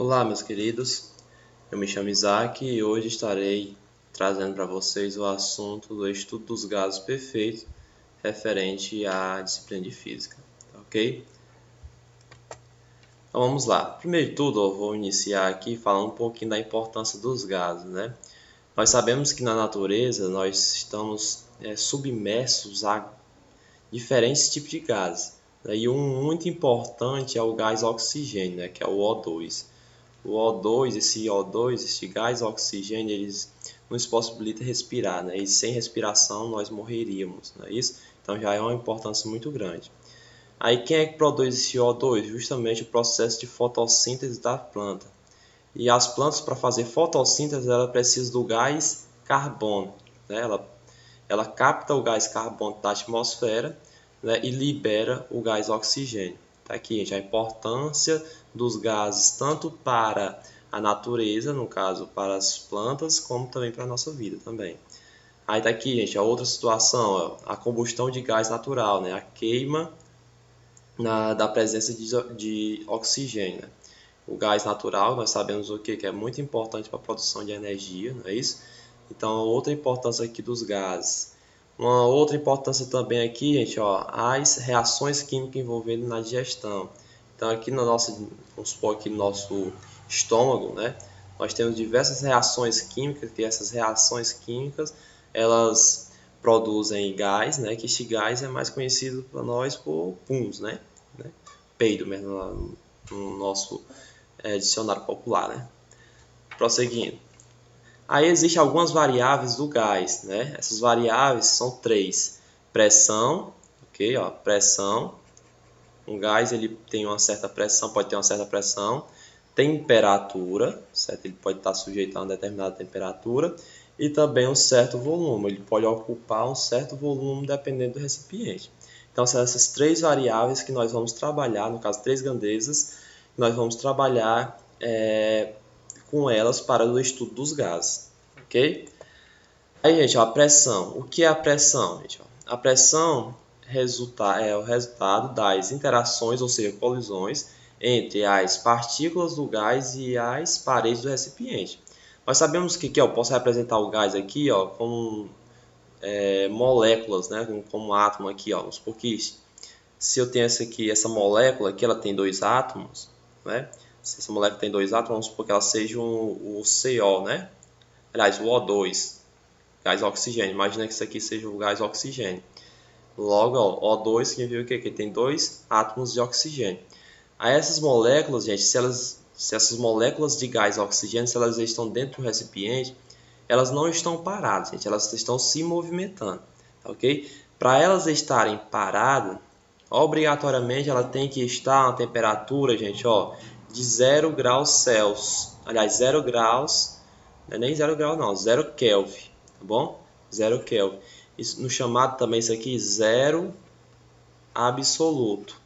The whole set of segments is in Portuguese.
Olá, meus queridos. Eu me chamo Isaac e hoje estarei trazendo para vocês o assunto do estudo dos gases perfeitos referente à disciplina de física, tá ok? Então vamos lá. Primeiro de tudo, eu vou iniciar aqui falando um pouquinho da importância dos gases, né? Nós sabemos que na natureza nós estamos submersos a diferentes tipos de gases, né? E um muito importante é o gás oxigênio, né? Que é o O2. O O2, esse O2, esse gás oxigênio, eles nos possibilita respirar, né? E sem respiração nós morreríamos, não é isso? Então já é uma importância muito grande. Aí quem é que produz esse O2? Justamente o processo de fotossíntese da planta. E as plantas, para fazer fotossíntese, ela precisa do gás carbono, né? Ela capta o gás carbono da atmosfera, né? E libera o gás oxigênio. Tá aqui, gente, a importância dos gases tanto para a natureza, no caso para as plantas, como também para a nossa vida também. Aí tá aqui, gente, a outra situação, ó, a combustão de gás natural, né? A queima da presença de oxigênio, né? O gás natural, nós sabemos o que é muito importante para a produção de energia, não é isso? Então, outra importância aqui dos gases. Uma outra importância também aqui, gente, ó, as reações químicas envolvendo na digestão. Então, aqui no nosso, vamos supor aqui no nosso estômago, né? Nós temos diversas reações químicas, que essas reações químicas, elas produzem gás, né? Que este gás é mais conhecido para nós por PUMS, né? Peido mesmo no nosso dicionário popular, né? Prosseguindo. Aí existem algumas variáveis do gás, né? Essas variáveis são três: pressão, ok? Ó, pressão. Um gás ele tem uma certa pressão, pode ter uma certa pressão. Temperatura, certo? Ele pode estar sujeito a uma determinada temperatura e também um certo volume. Ele pode ocupar um certo volume dependendo do recipiente. Então são essas três variáveis que nós vamos trabalhar, no caso três grandezas, que nós vamos trabalhar com elas para o estudo dos gases, ok? Aí, gente, ó, a pressão. O que é a pressão, gente? A pressão é o resultado das interações, ou seja, colisões, entre as partículas do gás e as paredes do recipiente. Nós sabemos que eu posso representar o gás aqui, ó, como moléculas, né, como átomo aqui, ó, porque se eu tenho essa molécula aqui, ela tem dois átomos, né? Se essa molécula tem dois átomos, vamos supor que ela seja o CO, né? Aliás, o O2, gás oxigênio. Imagina que isso aqui seja o gás oxigênio. Logo, ó, O2 significa o quê? Que tem dois átomos de oxigênio. Aí essas moléculas, gente, se essas moléculas de gás oxigênio, se elas estão dentro do recipiente, elas não estão paradas, gente, elas estão se movimentando, ok? Para elas estarem paradas, obrigatoriamente ela tem que estar a uma temperatura, gente, ó, de 0 graus Celsius. Aliás, 0 graus, não é nem 0 graus não, 0 Kelvin, tá bom? 0 Kelvin. Isso, no chamado também isso aqui, zero absoluto.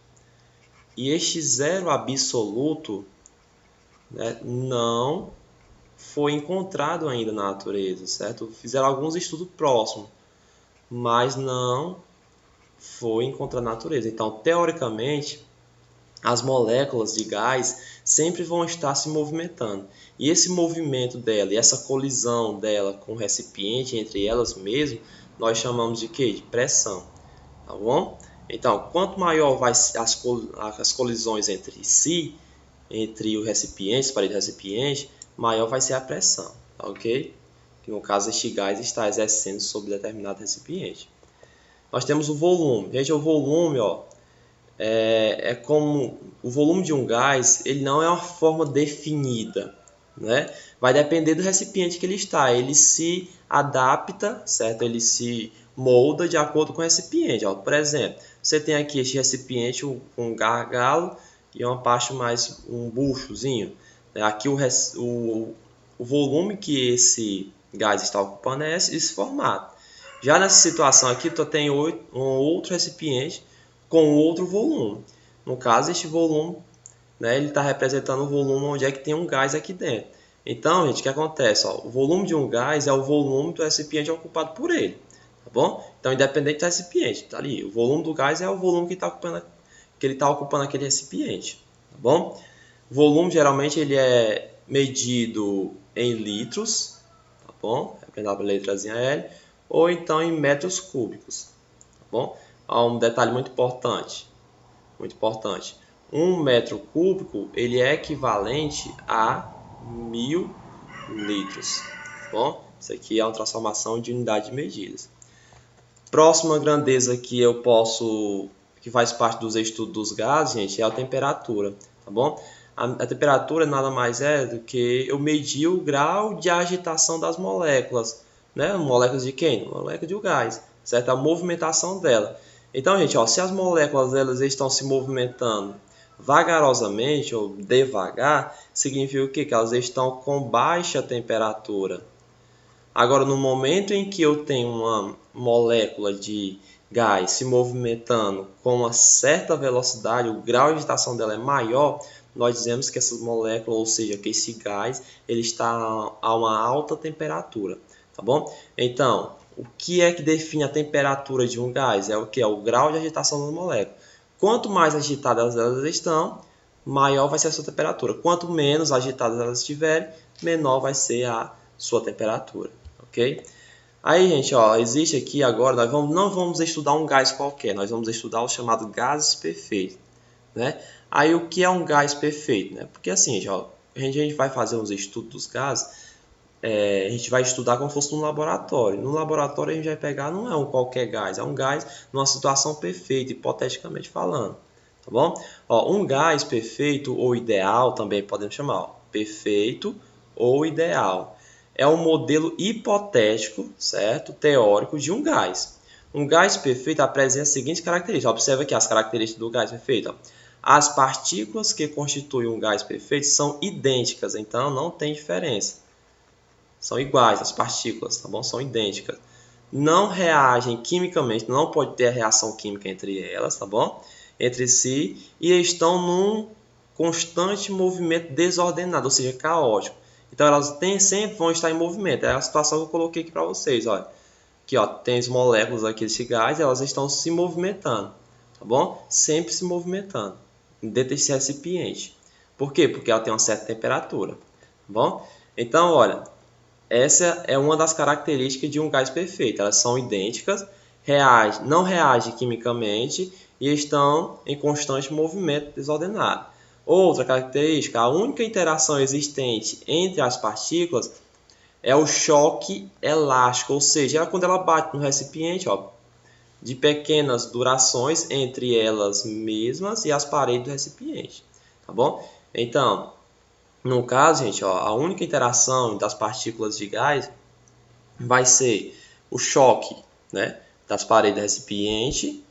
E este zero absoluto, né, não foi encontrado ainda na natureza, certo? Fizeram alguns estudos próximos, mas não foi encontrado na natureza. Então, teoricamente, as moléculas de gás sempre vão estar se movimentando. E esse movimento dela e essa colisão dela com o recipiente entre elas mesmas, nós chamamos de quê? De pressão, tá bom? Então, quanto maior vai as colisões entre si, entre o recipiente, as paredes do recipiente, maior vai ser a pressão, tá ok? Que no caso este gás está exercendo sobre determinado recipiente. Nós temos o volume. Gente, o volume, ó, é como o volume de um gás, ele não é uma forma definida, né? Vai depender do recipiente que ele está. Ele se adapta, certo? Ele se molda de acordo com o recipiente. Ó, por exemplo, você tem aqui este recipiente com um gargalo e uma parte mais um buchozinho. Aqui o volume que esse gás está ocupando é esse formato. Já nessa situação aqui, tu tem um outro recipiente com outro volume. No caso, este volume, né, ele está representando o volume onde é que tem um gás aqui dentro. Então, gente, o que acontece? Ó, o volume de um gás é o volume do recipiente ocupado por ele. Tá bom? Então, independente do recipiente, tá ali. O volume do gás é o volume que ele está ocupando aquele recipiente. Tá bom? O volume geralmente ele é medido em litros, tá bom? Representado pela letrazinha L, ou então em metros cúbicos, tá bom? Há um detalhe muito importante, muito importante. 1 metro cúbico ele é equivalente a 1000 litros, tá bom? Isso aqui é uma transformação de unidade de medidas. Próxima grandeza que que faz parte dos estudos dos gases, gente, é a temperatura, tá bom? A temperatura nada mais é do que eu medir o grau de agitação das moléculas, né? Moléculas de quem? Molécula de gás, certo? A movimentação dela. Então, gente, ó, se as moléculas elas estão se movimentando vagarosamente ou devagar, significa o quê? Que elas estão com baixa temperatura. Agora, no momento em que eu tenho uma molécula de gás se movimentando com uma certa velocidade, o grau de agitação dela é maior, nós dizemos que essa molécula, ou seja, que esse gás, ele está a uma alta temperatura, tá bom? Então, o que é que define a temperatura de um gás? É o que? É o grau de agitação da molécula. Quanto mais agitadas elas estão, maior vai ser a sua temperatura. Quanto menos agitadas elas estiverem, menor vai ser a sua temperatura. Ok? Aí, gente, ó, existe aqui agora, não vamos estudar um gás qualquer, nós vamos estudar o chamado gases perfeitos, né? Aí, o que é um gás perfeito, né? Porque assim, gente, ó, a gente vai fazer uns estudos dos gases, a gente vai estudar como se fosse num laboratório. No laboratório a gente vai pegar, não é um qualquer gás, é um gás numa situação perfeita, hipoteticamente falando, tá bom? Ó, um gás perfeito ou ideal, também podemos chamar, ó, perfeito ou ideal. É um modelo hipotético, certo? Teórico de um gás. Um gás perfeito apresenta as seguintes características. Observe aqui as características do gás perfeito. Ó. As partículas que constituem um gás perfeito são idênticas, então não tem diferença. São iguais as partículas, tá bom? São idênticas. Não reagem quimicamente, não pode ter reação química entre elas, tá bom? Entre si, e estão num constante movimento desordenado, ou seja, caótico. Então elas sempre vão estar em movimento. É a situação que eu coloquei aqui para vocês, olha. Aqui, ó, tem as moléculas aqui desse gás, elas estão se movimentando, tá bom? Sempre se movimentando dentro desse recipiente. Por quê? Porque ela tem uma certa temperatura, tá bom? Então, olha, essa é uma das características de um gás perfeito. Elas são idênticas, não reagem quimicamente e estão em constante movimento desordenado. Outra característica, a única interação existente entre as partículas é o choque elástico, ou seja, é quando ela bate no recipiente, ó, de pequenas durações entre elas mesmas e as paredes do recipiente, tá bom? Então, no caso, gente, ó, a única interação das partículas de gás vai ser o choque, né, das paredes do recipiente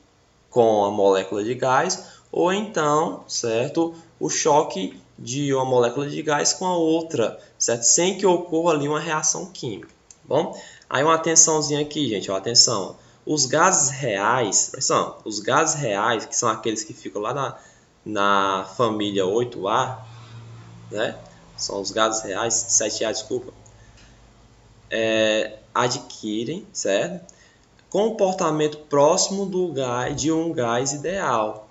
com a molécula de gás, ou então, certo, o choque de uma molécula de gás com a outra, certo? Sem que ocorra ali uma reação química, bom? Aí uma atençãozinha aqui, gente, ó, atenção. Os gases reais, que são aqueles que ficam lá na família 8A, né? São os gases reais, 7A, desculpa, adquirem, certo? Comportamento próximo de um gás ideal,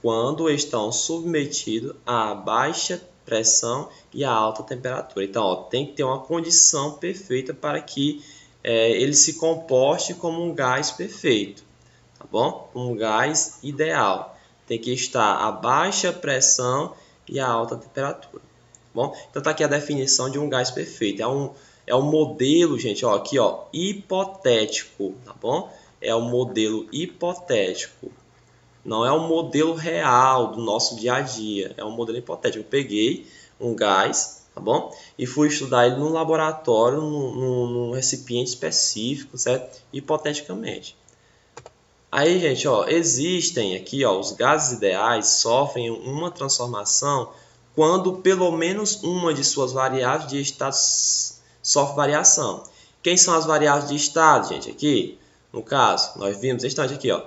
quando estão submetidos a baixa pressão e a alta temperatura. Então, ó, tem que ter uma condição perfeita para que ele se comporte como um gás perfeito, tá bom? Um gás ideal. Tem que estar a baixa pressão e a alta temperatura. Bom, então tá aqui a definição de um gás perfeito. É um modelo, gente, ó, aqui, ó, hipotético, tá bom? É um modelo hipotético. Não é um modelo real do nosso dia a dia. É um modelo hipotético. Eu peguei um gás, tá bom? E fui estudar ele num laboratório, num recipiente específico, certo? Hipoteticamente. Aí, gente, ó, existem aqui, ó, os gases ideais sofrem uma transformação quando pelo menos uma de suas variáveis de estado sofre variação. Quem são as variáveis de estado, gente? Aqui, no caso, nós vimos instante aqui, ó,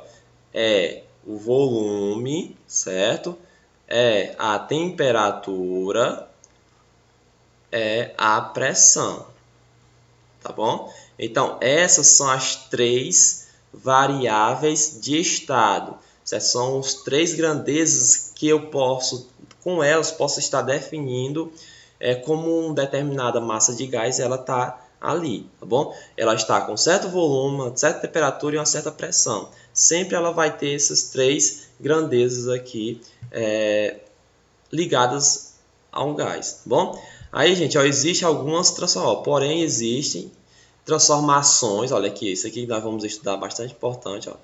é o volume, certo? É a temperatura, é a pressão, tá bom? Então, essas são as três variáveis de estado, certo? São os três grandezas que eu posso com elas possa estar definindo como uma determinada massa de gás ela está ali, tá bom? Ela está com certo volume, uma certa temperatura e uma certa pressão. Sempre ela vai ter essas três grandezas aqui ligadas a um gás, tá bom? Aí, gente, ó, existe algumas transformações, porém existem transformações, olha aqui, isso aqui nós vamos estudar bastante importante, ó,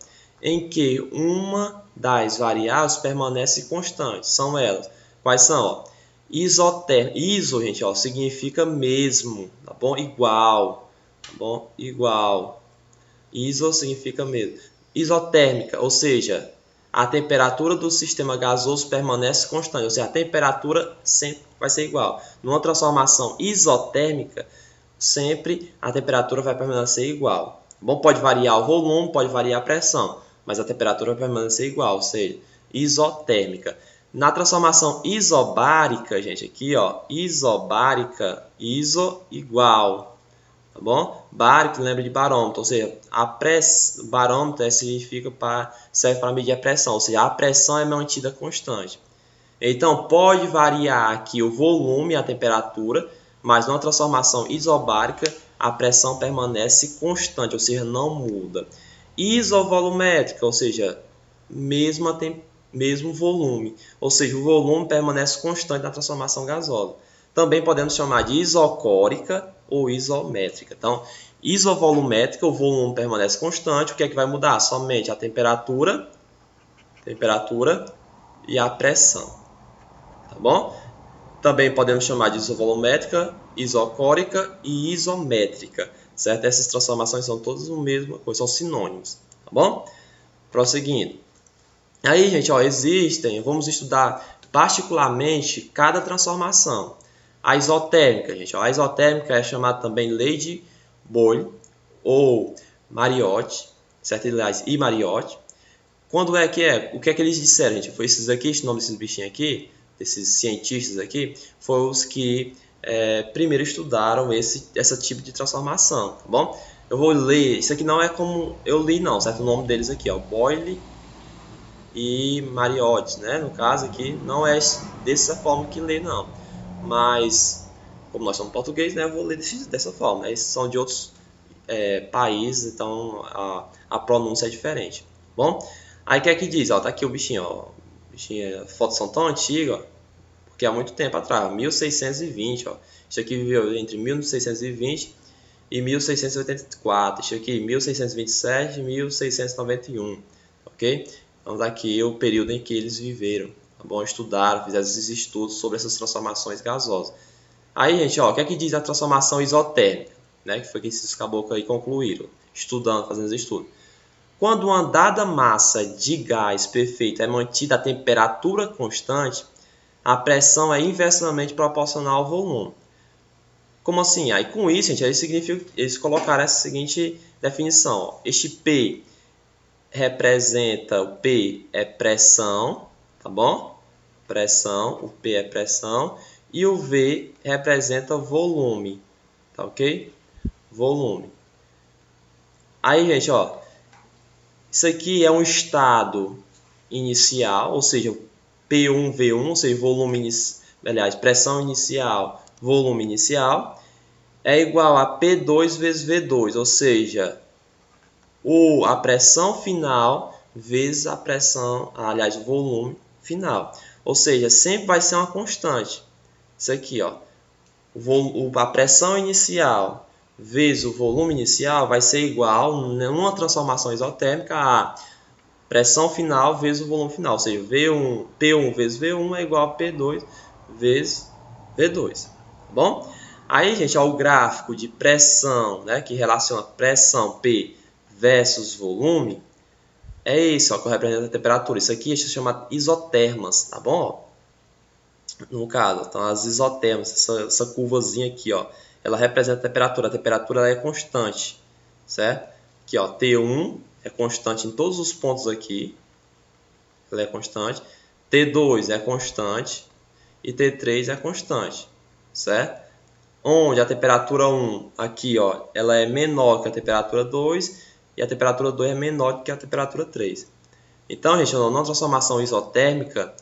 em que uma das variáveis permanece constante. São elas. Quais são? Ó? Isotérmica. Iso, gente, ó, significa mesmo, tá bom? Igual, tá bom? Igual. Iso significa mesmo. Isotérmica, ou seja, a temperatura do sistema gasoso permanece constante, ou seja, a temperatura sempre vai ser igual. Numa transformação isotérmica, sempre a temperatura vai permanecer igual. Bom, pode variar o volume, pode variar a pressão, mas a temperatura vai permanecer igual, ou seja, isotérmica. Na transformação isobárica, gente, aqui, ó, isobárica, iso igual, tá bom? Bárico lembra de barômetro, ou seja, barômetro serve para medir a pressão, ou seja, a pressão é mantida constante. Então, pode variar aqui o volume e a temperatura, mas numa transformação isobárica, a pressão permanece constante, ou seja, não muda. Isovolumétrica, ou seja, mesmo volume, ou seja, o volume permanece constante na transformação gasosa. Também podemos chamar de isocórica ou isométrica. Então, isovolumétrica, o volume permanece constante. O que é que vai mudar? Somente a temperatura e a pressão. Tá bom? Também podemos chamar de isovolumétrica, isocórica e isométrica. Certo? Essas transformações são todas a mesma coisa, são sinônimos. Tá bom? Prosseguindo. Aí, gente, ó, vamos estudar particularmente cada transformação. A isotérmica, gente, ó, a isotérmica é chamada também lei de Boyle ou Mariotti, certo? E Mariotti. Quando é que é? O que é que eles disseram, gente? Foi esses aqui, esse nome desses bichinhos aqui, desses cientistas aqui, foram os que primeiro estudaram esse tipo de transformação, tá bom? Eu vou ler, isso aqui não é como eu li não, certo? O nome deles aqui, ó, Boyle e Mariotti, né? No caso aqui, não é dessa forma que lê não, mas como nós somos português, né? Eu vou ler dessa forma, né? Esses são de outros países, então a pronúncia é diferente, bom? Aí o que é que diz? Ó, tá aqui o bichinho, ó. Fotos são tão antigas, ó, porque há muito tempo atrás, 1620, ó. Isso aqui viveu entre 1620 e 1684. Isso aqui 1627 e 1691, ok? Então daqui o período em que eles viveram, tá bom? Estudaram, fizeram esses estudos sobre essas transformações gasosas. Aí, gente, ó, o que é que diz a transformação isotérmica, né? Que foi que esses caboclos aí concluíram, estudando, fazendo os estudos. Quando uma dada massa de gás perfeito é mantida a temperatura constante, a pressão é inversamente proporcional ao volume. Como assim? Aí com isso, gente, eles colocaram essa seguinte definição. Ó. Este P representa, o P é pressão, tá bom? Pressão, o P é pressão. E o V representa volume, tá ok? Volume. Aí, gente, ó. Isso aqui é um estado inicial, ou seja, P1, V1, ou seja, pressão inicial, volume inicial, é igual a P2 vezes V2, ou seja, a pressão final vezes o volume final. Ou seja, sempre vai ser uma constante. Isso aqui, ó, a pressão inicial vezes o volume inicial vai ser igual, numa transformação isotérmica, a pressão final vezes o volume final. Ou seja, P1 vezes V1 é igual a P2 vezes V2. Tá bom? Aí, gente, ó, o gráfico de pressão, né, que relaciona pressão P versus volume, é isso, ó, que representa a temperatura. Isso aqui se chama isotermas, tá bom? No caso, então as isotermas, essa curvazinha aqui, ó, ela representa a temperatura ela é constante, certo? Aqui, ó, T1 é constante em todos os pontos aqui, ela é constante, T2 é constante e T3 é constante, certo? Onde a temperatura 1 aqui, ó, ela é menor que a temperatura 2 e a temperatura 2 é menor que a temperatura 3. Então, gente, na transformação isotérmica,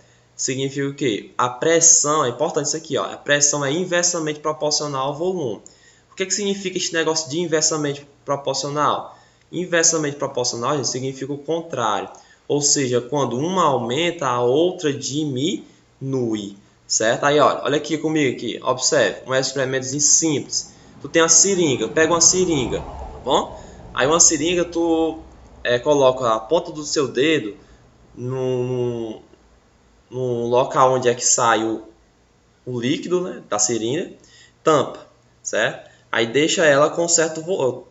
significa o quê? A pressão, é importante isso aqui, ó, a pressão é inversamente proporcional ao volume. O que significa esse negócio de inversamente proporcional? Inversamente proporcional, gente, significa o contrário. Ou seja, quando uma aumenta, a outra diminui. Certo? Aí, olha aqui comigo, aqui. Observe, um experimento simples. Tu tem uma seringa, pega uma seringa, tá bom? Aí uma seringa, tu coloca a ponta do seu dedo no local onde é que sai o líquido, né, da seringa, tampa, certo? Aí deixa ela com certo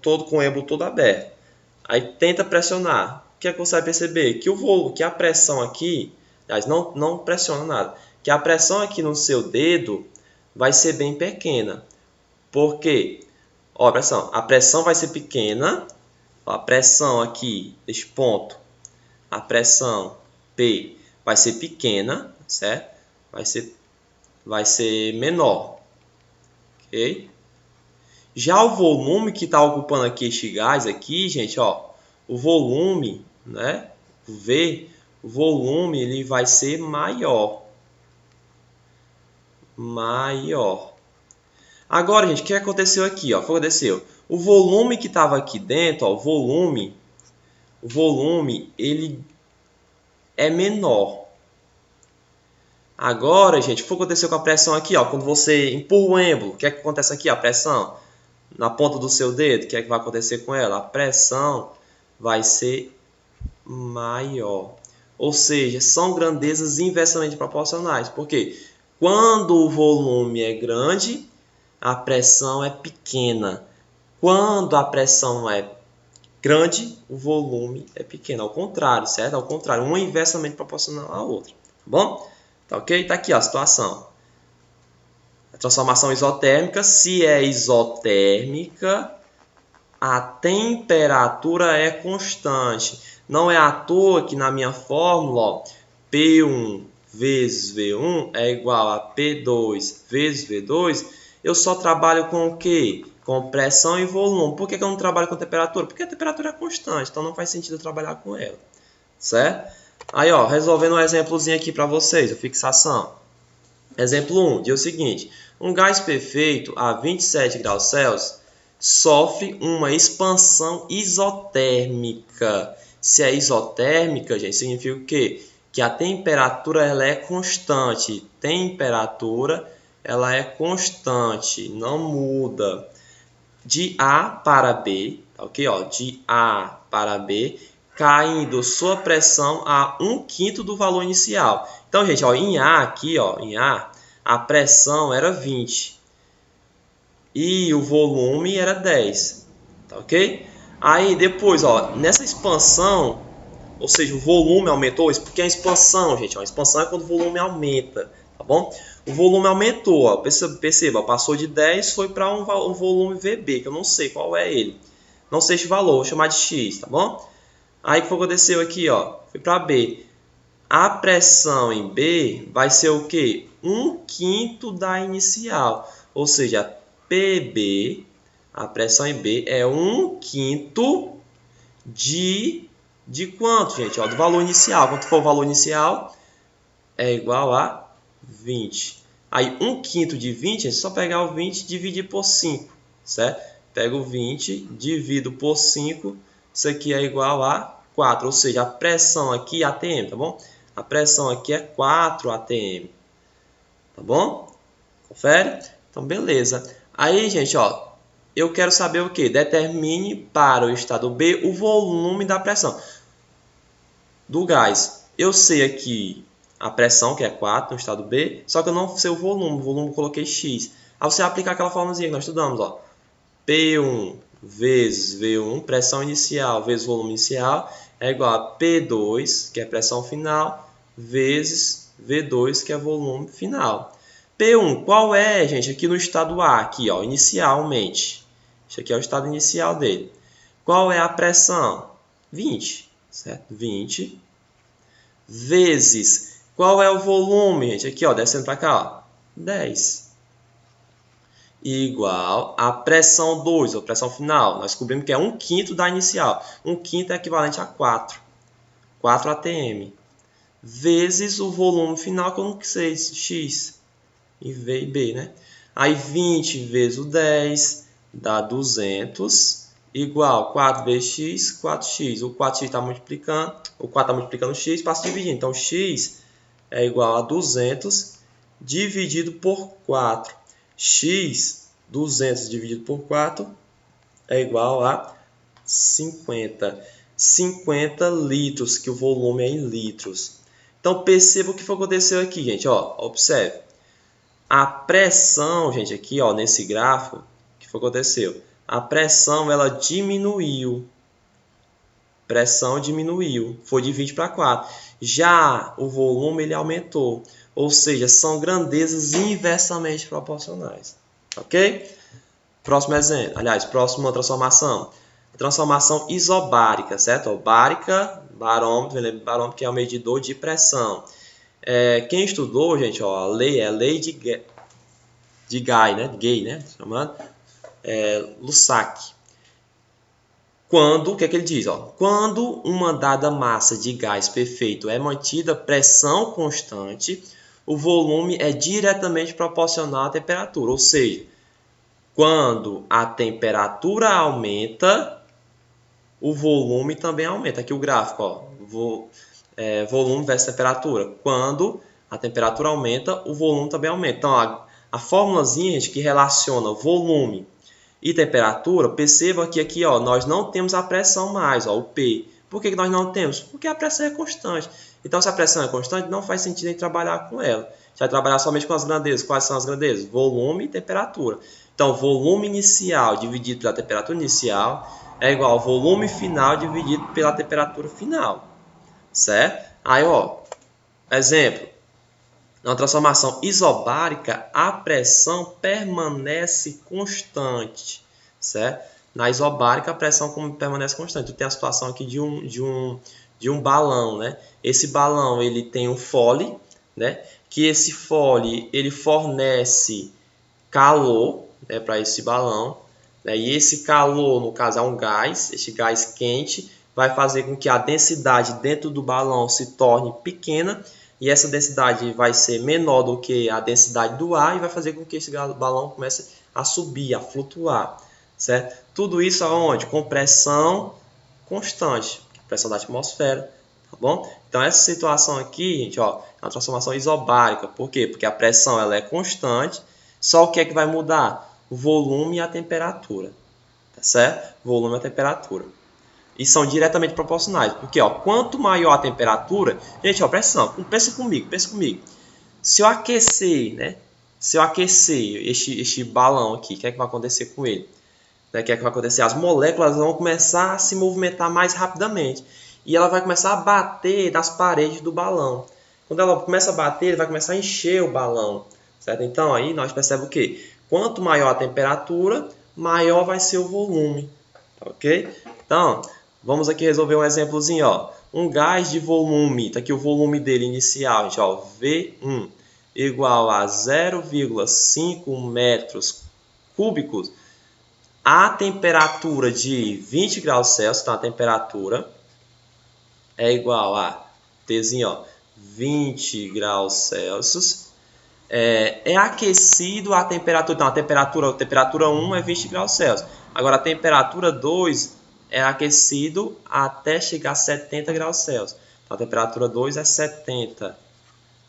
todo com o êmbolo todo aberto. Aí tenta pressionar. O que é que você vai perceber? Que a pressão aqui, aliás, não pressiona nada, que a pressão aqui no seu dedo vai ser bem pequena. Por quê? Ó, a pressão vai ser pequena. Ó, a pressão aqui, neste ponto, a pressão P vai ser pequena, certo? Vai ser menor, ok? Já o volume que está ocupando aqui este gás aqui, gente, ó, o volume, né? O V, o volume ele vai ser maior. Agora, gente, o que aconteceu aqui, ó? Aconteceu. O volume que estava aqui dentro, ó, o volume ele é menor. Agora, gente, o que aconteceu com a pressão aqui, ó? Quando você empurra o êmbolo, o que é que acontece aqui? A pressão na ponta do seu dedo, o que é que vai acontecer com ela? A pressão vai ser maior. Ou seja, são grandezas inversamente proporcionais. Por quê? Quando o volume é grande, a pressão é pequena. Quando a pressão é grande, o volume é pequeno. Ao contrário, certo? Ao contrário, uma inversamente proporcional à outra. Tá bom? Tá ok? Tá aqui ó, a situação. A transformação isotérmica, se é isotérmica, a temperatura é constante. Não é à toa que na minha fórmula, ó, P1 vezes V1 é igual a P2 vezes V2. Eu só trabalho com o quê? Com pressão e volume. Por que eu não trabalho com temperatura? Porque a temperatura é constante, então não faz sentido eu trabalhar com ela. Certo? Aí, ó, resolvendo um exemplozinho aqui para vocês, a fixação. Exemplo 1, diz o seguinte: um gás perfeito a 27 graus Celsius sofre uma expansão isotérmica. Se é isotérmica, gente, significa o quê? Que a temperatura ela é constante. Temperatura ela é constante, não muda. De A para B, tá ok? Ó, de A para B, caindo sua pressão a 1/5 do valor inicial. Então, gente, ó, em A aqui, ó, em A, a pressão era 20 e o volume era 10, tá ok? Aí depois, ó, nessa expansão, ou seja, o volume aumentou, isso porque é a expansão, gente, ó, a expansão é quando o volume aumenta, tá bom? O volume aumentou, ó, perceba, passou de 10, foi para um volume VB, que eu não sei qual é ele. Não sei esse valor, vou chamar de X, tá bom? Aí o que aconteceu aqui, ó, foi para B. A pressão em B vai ser o quê? 1/5 da inicial, ou seja, PB, a pressão em B é 1/5 de quanto, gente? Ó, do valor inicial. Quanto for o valor inicial, é igual a 20. Aí, 1/5 de 20, é só pegar o 20 e dividir por 5, certo? Pega o 20, divido por 5, isso aqui é igual a 4, ou seja, a pressão aqui, ATM, tá bom? A pressão aqui é 4 ATM, tá bom? Confere? Então, beleza. Aí, gente, ó, eu quero saber o que? Determine para o estado B o volume da pressão do gás. Eu sei aqui a pressão, que é 4 no estado B, só que eu não sei o volume eu coloquei X. Aí você aplicar aquela formulazinha que nós estudamos, ó. P1 vezes V1, pressão inicial vezes volume inicial, é igual a P2, que é pressão final, vezes V2, que é volume final. P1, qual é, gente, aqui no estado A, aqui, ó, inicialmente. Isso aqui é o estado inicial dele. Qual é a pressão? 20, certo? 20 vezes, qual é o volume, gente? Aqui, ó, descendo para cá, ó, 10. Igual a pressão 2, ou pressão final. Nós descobrimos que é 1/5 da inicial. 1/5 é equivalente a 4. 4 atm. vezes o volume final, que eu não sei, x, em V e B, né? Aí 20 vezes o 10 dá 200, igual 4 vezes x, 4x. O 4x está multiplicando, o 4 está multiplicando x, passa dividindo. Então, x é igual a 200 dividido por 4. X, 200 dividido por 4, é igual a 50. 50 litros, que o volume é em litros. Então, perceba o que aconteceu aqui, gente. Ó, observe. A pressão, gente, aqui, ó, nesse gráfico, o que aconteceu? A pressão, ela diminuiu. Pressão diminuiu. Foi de 20 para 4. Já o volume, ele aumentou. Ou seja, são grandezas inversamente proporcionais. Ok? Próximo exemplo. Aliás, próxima transformação. Transformação isobárica, certo? Bárica, barômetro, barômetro que é o medidor de pressão. Quem estudou, gente, ó, a lei de Guy, né? Gay, né? Chamando Lussac. O que é que ele diz? Ó? Quando uma dada massa de gás perfeito é mantida pressão constante, o volume é diretamente proporcional à temperatura. Ou seja, quando a temperatura aumenta, o volume também aumenta. Aqui o gráfico, ó, volume versus temperatura. Quando a temperatura aumenta, o volume também aumenta. Então, a fórmulazinha que relaciona volume e temperatura, perceba que aqui, ó, nós não temos a pressão mais, ó, o P. Por que nós não temos? Porque a pressão é constante. Então, se a pressão é constante, não faz sentido a gente trabalhar com ela. A gente vai trabalhar somente com as grandezas. Quais são as grandezas? Volume e temperatura. Então, volume inicial dividido pela temperatura inicial é igual ao volume final dividido pela temperatura final. Certo? Aí, ó, exemplo. Na transformação isobárica, a pressão permanece constante, certo? Na isobárica, a pressão permanece constante. Tem a situação aqui de um balão, né? Esse balão ele tem um fole, né? Que esse fole ele fornece calor, né, para esse balão, né? E esse calor, no caso, é um gás. Esse gás quente vai fazer com que a densidade dentro do balão se torne pequena. E essa densidade vai ser menor do que a densidade do ar e vai fazer com que esse balão comece a subir, a flutuar, certo? Tudo isso aonde? Com pressão constante, pressão da atmosfera, tá bom? Então essa situação aqui, gente, ó, é uma transformação isobárica. Por quê? Porque a pressão ela é constante, só o que é que vai mudar? O volume e a temperatura, tá certo? Volume e a temperatura. E são diretamente proporcionais. Porque, ó, quanto maior a temperatura... Gente, ó, presta atenção. Pensa comigo. Se eu aquecer, né? Se eu aquecer este balão aqui, o que é que vai acontecer com ele? O que é que vai acontecer? As moléculas vão começar a se movimentar mais rapidamente. E ela vai começar a bater nas paredes do balão. Quando ela começa a bater, ele vai começar a encher o balão. Certo? Então, aí nós percebemos o quê? Quanto maior a temperatura, maior vai ser o volume. Ok? Então... Vamos aqui resolver um exemplozinho, ó. Um gás de volume, tá aqui o volume dele inicial, gente, ó, V1 igual a 0,5 metros cúbicos. A temperatura de 20 graus Celsius, então a temperatura é igual a Tzinho, ó, 20 graus Celsius. É aquecido a temperatura, então a temperatura 1 é 20 graus Celsius. Agora a temperatura 2 é aquecido até chegar a 70 graus Celsius. Então, a temperatura 2 é 70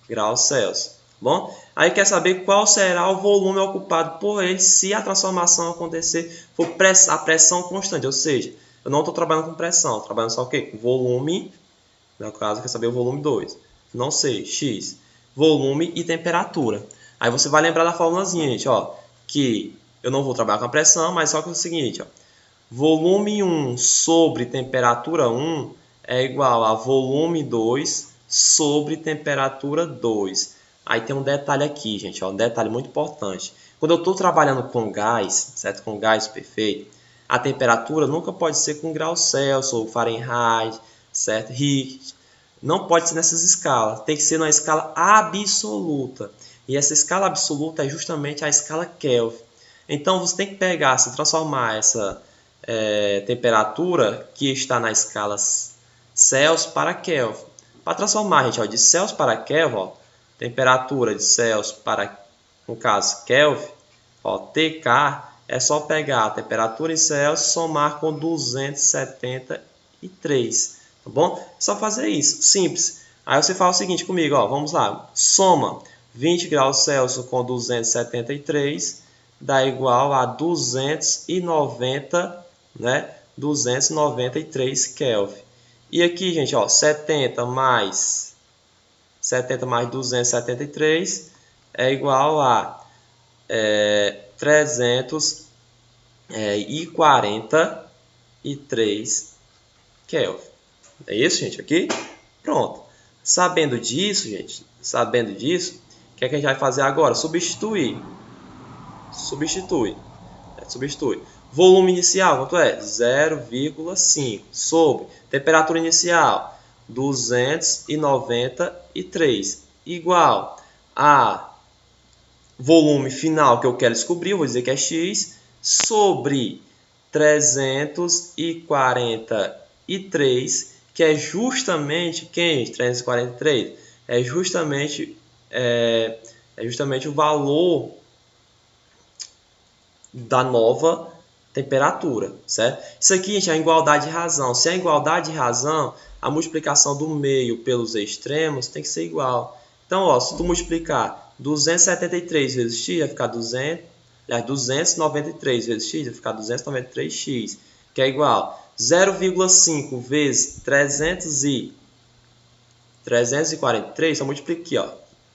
graus Celsius. Bom, aí quer saber qual será o volume ocupado por ele se a transformação acontecer for a pressão constante. Ou seja, eu não estou trabalhando com pressão, estou trabalhando só o quê? Com volume. No caso, quer saber o volume 2. Não sei, X. Volume e temperatura. Aí você vai lembrar da formulazinha, gente, ó, que eu não vou trabalhar com a pressão, mas só que é o seguinte, ó. Volume 1 sobre temperatura 1 é igual a volume 2 sobre temperatura 2. Aí tem um detalhe aqui, gente, ó, um detalhe muito importante. Quando eu estou trabalhando com gás, certo? Com gás perfeito, a temperatura nunca pode ser com graus Celsius ou Fahrenheit, certo? Richt. Não pode ser nessas escalas. Tem que ser na escala absoluta. E essa escala absoluta é justamente a escala Kelvin. Então você tem que pegar, se transformar essa temperatura que está na escala Celsius para Kelvin. Para transformar, gente, ó, de Celsius para Kelvin, ó, temperatura de Celsius para, no caso, Kelvin, ó, TK, é só pegar a temperatura em Celsius e somar com 273, tá bom? É só fazer isso, simples. Aí você fala o seguinte comigo, ó, vamos lá, soma 20 graus Celsius com 273, dá igual a 290, né? 293 Kelvin. E aqui, gente, ó, 70 mais 273 é igual a 343 Kelvin. É isso, gente, aqui? Pronto. Sabendo disso, gente, o que é que a gente vai fazer agora? Substitui. Volume inicial, quanto é? 0,5 sobre temperatura inicial, 293, igual a volume final que eu quero descobrir, eu vou dizer que é X, sobre 343, que é justamente quem? 343 é justamente o valor da nova temperatura, certo? Isso aqui, gente, é a igualdade de razão. Se é a igualdade de razão, a multiplicação do meio pelos extremos tem que ser igual. Então, ó, se tu multiplicar 273 vezes x, vai ficar 293 vezes x, vai ficar 293x, que é igual 0,5 vezes 343, só multiplica aqui, ó,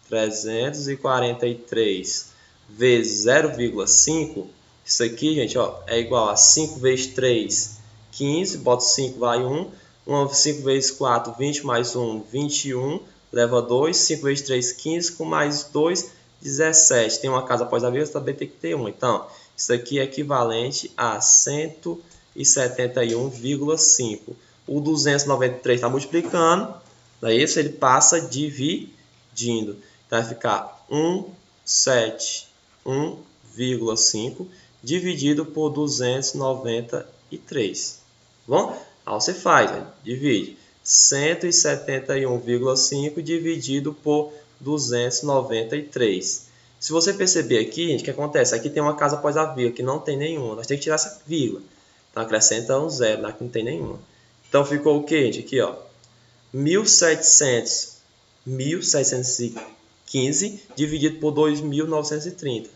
343 vezes 0,5, isso aqui, gente, ó, é igual a 5 vezes 3, 15, bota 5, vai 1, 5 vezes 4, 20, mais 1, 21, leva 2, 5 vezes 3, 15, com mais 2, 17. Tem uma casa após a vírgula, também tem que ter 1. Então, isso aqui é equivalente a 171,5. O 293 está multiplicando, daí isso ele passa dividindo. Então, vai ficar 171,5 dividido por 293. Bom? Aí você faz, né? Divide 171,5 dividido por 293. Se você perceber aqui, gente, o que acontece? Aqui tem uma casa após a vírgula, que não tem nenhuma. Nós temos que tirar essa vírgula. Então, acrescenta um zero, aqui não tem nenhuma. Então, ficou o que, gente? Aqui, ó. 1.715 dividido por 2.930.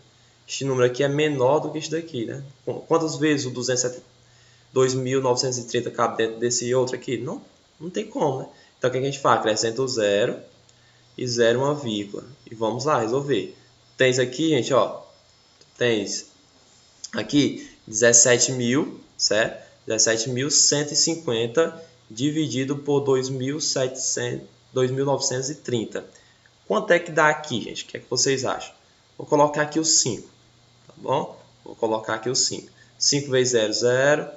Este número aqui é menor do que este daqui, né? Quantas vezes o 2.930 cabe dentro desse outro aqui? Não tem como, né? Então, o que a gente faz? Acrescenta o zero e zero uma vírgula. E vamos lá resolver. Tens aqui, gente, ó. Tens aqui 17.000, certo? 17.150 dividido por 2.930. Quanto é que dá aqui, gente? O que é que vocês acham? Vou colocar aqui o 5, tá bom? Vou colocar aqui o 5. 5 vezes 0, 0.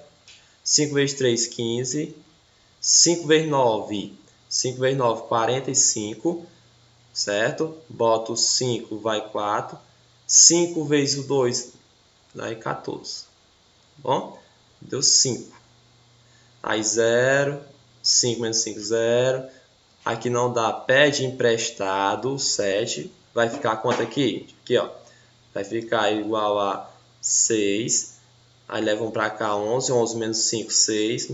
5 vezes 3, 15. 5 vezes 9, 45, certo? Boto 5, vai 4. 5 vezes o 2, daí 14. Bom? Deu 5. Aí 0, 5 menos 5, 0. Aqui não dá, pede emprestado, 7. Vai ficar quanto aqui? Aqui, ó. Vai ficar igual a 6. Aí levam para cá 11. 11 menos 5, 6.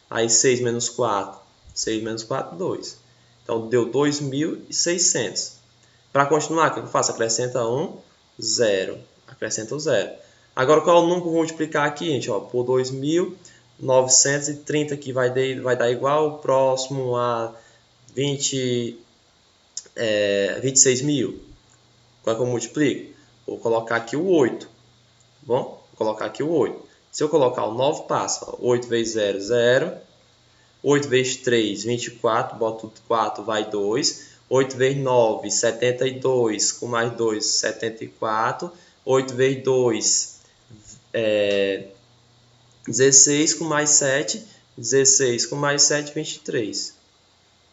Aí 6 menos 4. 6 menos 4, 2. Então, deu 2.600. Para continuar, o que eu faço? Acrescenta 1, 0. Acrescenta o 0. Agora, qual é o número que eu vou multiplicar aqui, gente? Ó, por 2.930, que vai dar igual o próximo a 26.000. Qual é que eu multiplico? Vou colocar aqui o 8. Bom? Vou colocar aqui o 8. Se eu colocar o 9, passa. 8 vezes 0, 0. 8 vezes 3, 24. Boto 4, vai 2. 8 vezes 9, 72. Com mais 2, 74. 8 vezes 2, 16. Com mais 7, 16. Com mais 7, 23.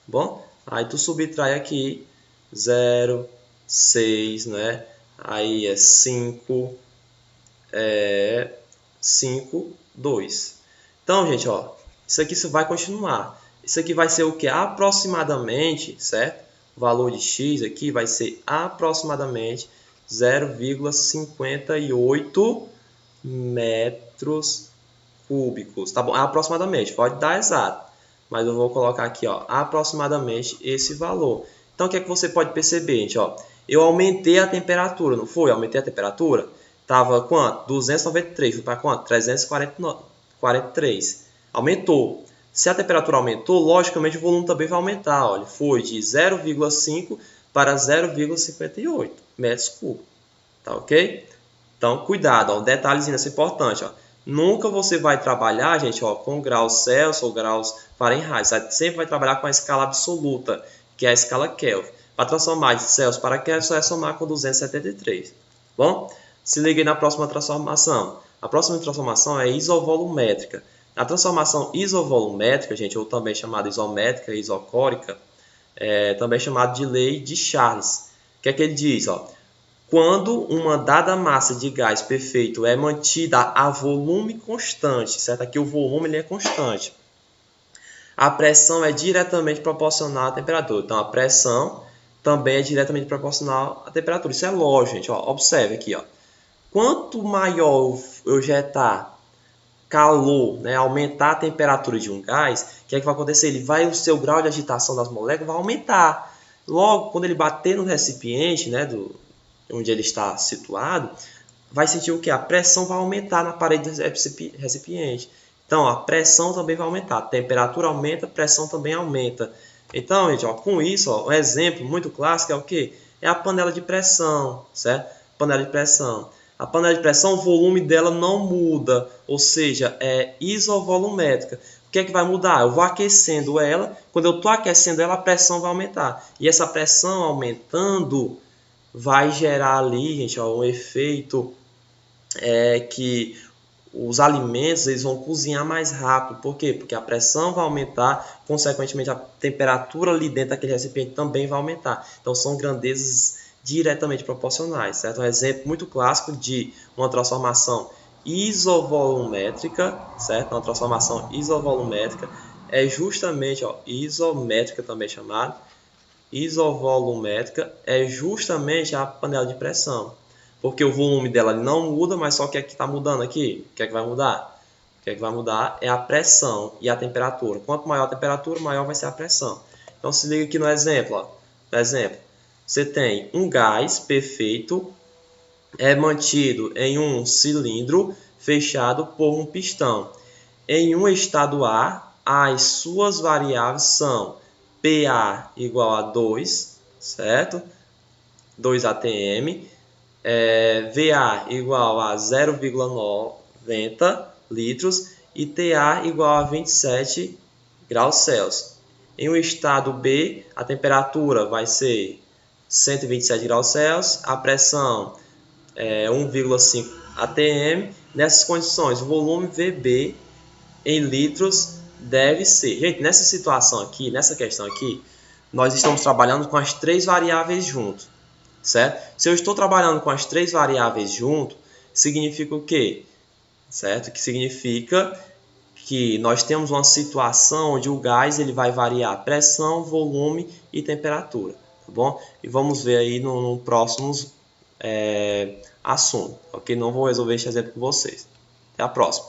Bom? Aí tu subtrai aqui 0, 6, né? Aí é 5, 2. Então, gente, ó, isso aqui vai continuar. Isso aqui vai ser o que? Aproximadamente, certo? O valor de x aqui vai ser aproximadamente 0,58 metros cúbicos. Tá bom? Aproximadamente, pode dar exato. Mas eu vou colocar aqui, ó, aproximadamente esse valor. Então, o que é que você pode perceber, gente? Ó, eu aumentei a temperatura, não foi? Eu aumentei a temperatura. Tava quanto? 293. Foi para quanto? 343. Aumentou. Se a temperatura aumentou, logicamente o volume também vai aumentar. Olha, foi de 0,5 para 0,58 metros cúbicos. Tá ok? Então, cuidado, ó, um detalhezinho assim importante. Ó. Nunca você vai trabalhar, gente, ó, com graus Celsius ou graus Fahrenheit. Você sempre vai trabalhar com a escala absoluta, que é a escala Kelvin. Para transformar de Celsius para Kelvin, só é somar com 273. Bom, se liga aí na próxima transformação. A próxima transformação é isovolumétrica. A transformação isovolumétrica, gente, ou também chamada isométrica, isocórica, é também chamada de lei de Charles. O que é que ele diz? Ó? Quando uma dada massa de gás perfeito é mantida a volume constante, certo? Aqui o volume ele é constante. A pressão é diretamente proporcional à temperatura. Então, a pressão também é diretamente proporcional à temperatura. Isso é lógico, gente. Ó, observe aqui. Ó. Quanto maior eu injetar calor, né, aumentar a temperatura de um gás, o que é que vai acontecer? O seu grau de agitação das moléculas vai aumentar. Logo, quando ele bater no recipiente, né, onde ele está situado, vai sentir o que? A pressão vai aumentar na parede do recipiente. Então, a pressão também vai aumentar. A temperatura aumenta, a pressão também aumenta. Então, gente, ó, com isso, ó, um exemplo muito clássico é o quê? É a panela de pressão, certo? Panela de pressão. A panela de pressão, o volume dela não muda, ou seja, é isovolumétrica. O que é que vai mudar? Eu vou aquecendo ela, quando eu estou aquecendo ela, a pressão vai aumentar. E essa pressão aumentando vai gerar ali, gente, ó, um efeito que os alimentos eles vão cozinhar mais rápido. Por quê? Porque a pressão vai aumentar, consequentemente a temperatura ali dentro daquele recipiente também vai aumentar. Então são grandezas diretamente proporcionais, certo? Um exemplo muito clássico de uma transformação isovolumétrica, certo? Uma transformação isovolumétrica é justamente, ó, isométrica também chamada, isovolumétrica é justamente a panela de pressão. Porque o volume dela não muda, mas só que aqui está mudando aqui. O que é que vai mudar? O que é que vai mudar é a pressão e a temperatura. Quanto maior a temperatura, maior vai ser a pressão. Então se liga aqui no exemplo. Ó. No exemplo, você tem um gás perfeito mantido em um cilindro fechado por um pistão. Em um estado A, as suas variáveis são PA igual a 2, certo? 2 atm. VA igual a 0,90 litros e TA igual a 27 graus Celsius. Em um estado B, a temperatura vai ser 127 graus Celsius, a pressão é 1,5 atm. Nessas condições, o volume VB em litros deve ser. Gente, nessa situação aqui, nessa questão aqui, nós estamos trabalhando com as três variáveis juntos, certo? Se eu estou trabalhando com as três variáveis juntos, significa o quê? Certo? Que significa que nós temos uma situação onde o gás ele vai variar pressão, volume e temperatura, tá bom? E vamos ver aí no próximo assunto, ok? Não vou resolver esse exemplo com vocês. Até a próxima.